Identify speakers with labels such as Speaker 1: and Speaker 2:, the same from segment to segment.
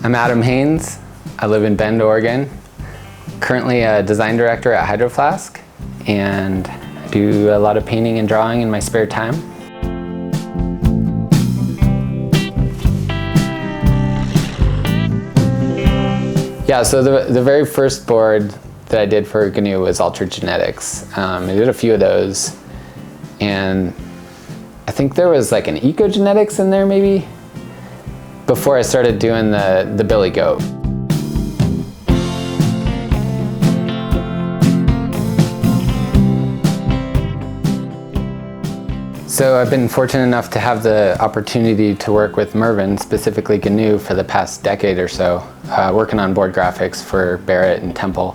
Speaker 1: I'm Adam Haynes. I live in Bend, Oregon. Currently a design director at Hydro Flask, and I do a lot of painting and drawing in my spare time. Yeah, so the very first board that I did for Gnu was Altered Genetics. I did a few of those, and I think there was like an eco-genetics in there maybe, before I started doing the Billy Goat. So I've been fortunate enough to have the opportunity to work with Mervin, specifically Gnu, for the past decade or so, working on board graphics for Barrett and Temple,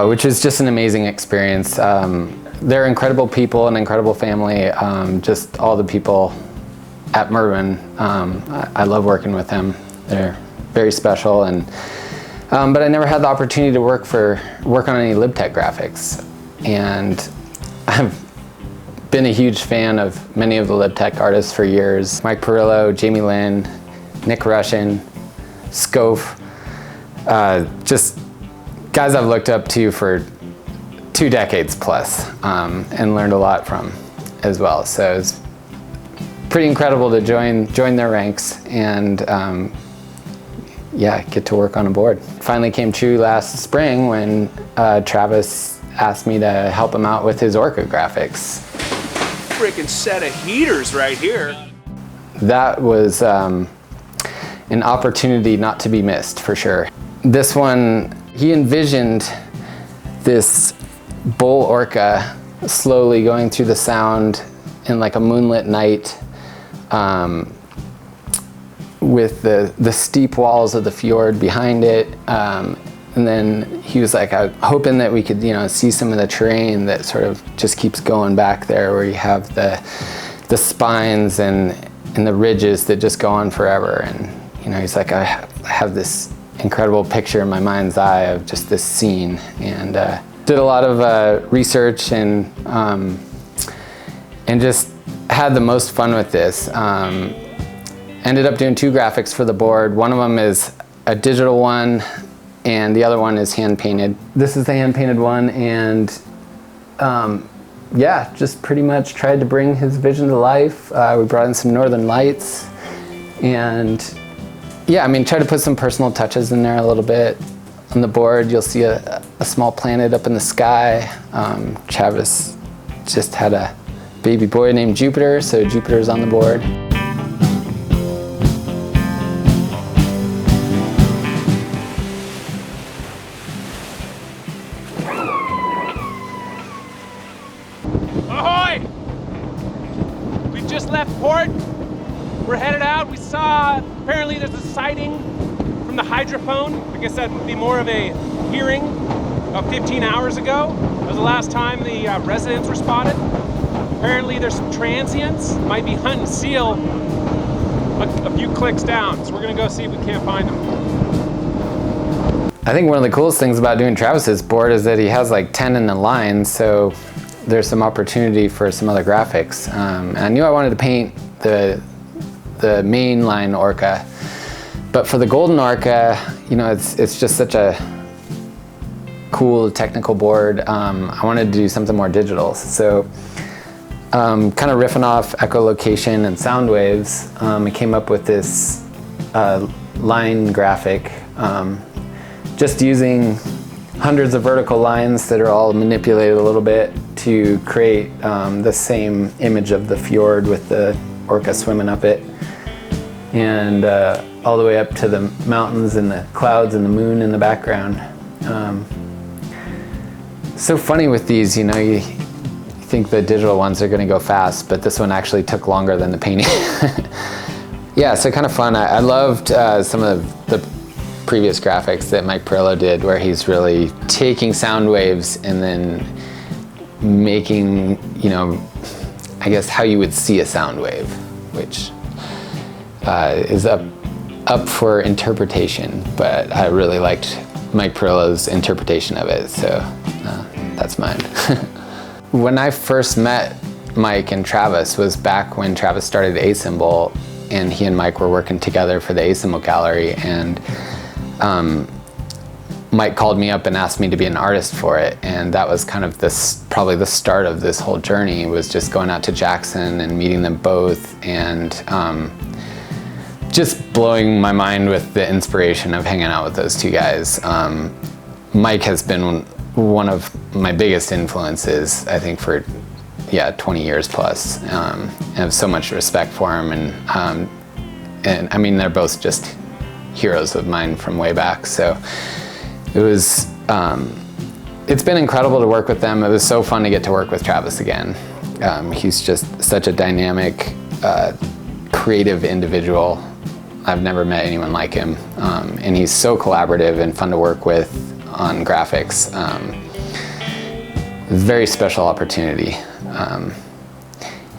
Speaker 1: which is just an amazing experience. They're incredible people, an incredible family, just all the people at Mervin. I love working with them. They're very special, and but I never had the opportunity to work on any Lib Tech graphics, and I've been a huge fan of many of the Lib Tech artists for years. Mike Parillo, Jamie Lynn, Nick Russian, Scope, just guys I've looked up to for 2 decades plus, and learned a lot from as well. So it's pretty incredible to join their ranks and yeah, get to work on a board. Finally came true last spring when Travis asked me to help him out with his Orca graphics.
Speaker 2: Freaking set of heaters right here.
Speaker 1: That was an opportunity not to be missed, for sure. This one, he envisioned this bull orca slowly going through the sound in like a moonlit night, with the steep walls of the fjord behind it. And then he was like, I'm hoping that we could, see some of the terrain that sort of just keeps going back there, where you have the spines and the ridges that just go on forever. And he's like, I have this incredible picture in my mind's eye of just this scene, and did a lot of research and just had the most fun with this. Ended up doing 2 graphics for the board. One of them is a digital one, and the other one is hand painted. This is the hand painted one, and yeah, just pretty much tried to bring his vision to life. We brought in some northern lights, and yeah, tried to put some personal touches in there a little bit. On the board, you'll see a small planet up in the sky. Travis just had a baby boy named Jupiter, so Jupiter's on the board.
Speaker 2: Ahoy! We just left port. We're headed out. We saw, apparently there's a sighting from the hydrophone. I guess that would be more of a hearing of 15 hours ago. That was the last time the residents were spotted. Apparently there's some transients, might be hunting seal a few clicks down. So we're gonna go see if we can't find them.
Speaker 1: I think one of the coolest things about doing Travis's board is that he has like 10 in the line, so there's some opportunity for some other graphics. And I knew I wanted to paint the mainline Orca, but for the golden Orca, it's just such a cool technical board. I wanted to do something more digital. So kind of riffing off echolocation and sound waves, I came up with this line graphic, just using hundreds of vertical lines that are all manipulated a little bit to create the same image of the fjord with the orca swimming up it, and all the way up to the mountains and the clouds and the moon in the background. So funny with these, you think the digital ones are going to go fast, but this one actually took longer than the painting. Yeah, so kind of fun. I loved some of the previous graphics that Mike Parillo did, where he's really taking sound waves and then making, I guess how you would see a sound wave, which is up for interpretation, but I really liked Mike Parillo's interpretation of it, so that's mine. When I first met Mike and Travis was back when Travis started Asymbol, and he and Mike were working together for the Asymbol gallery, and Mike called me up and asked me to be an artist for it, and that was kind of probably the start of this whole journey, was just going out to Jackson and meeting them both, and just blowing my mind with the inspiration of hanging out with those two guys. Mike has been one of my biggest influences, I think, for 20 years plus. I have so much respect for him, and I mean, they're both just heroes of mine from way back. So it was, it's been incredible to work with them. It was so fun to get to work with Travis again. He's just such a dynamic, creative individual. I've never met anyone like him. And he's so collaborative and fun to work with on graphics. Very special opportunity.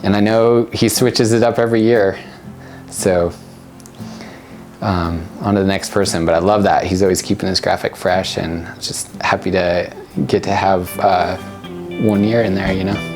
Speaker 1: And I know he switches it up every year. So on to the next person, but I love that. He's always keeping his graphic fresh, and just happy to get to have 1 year in there, you know?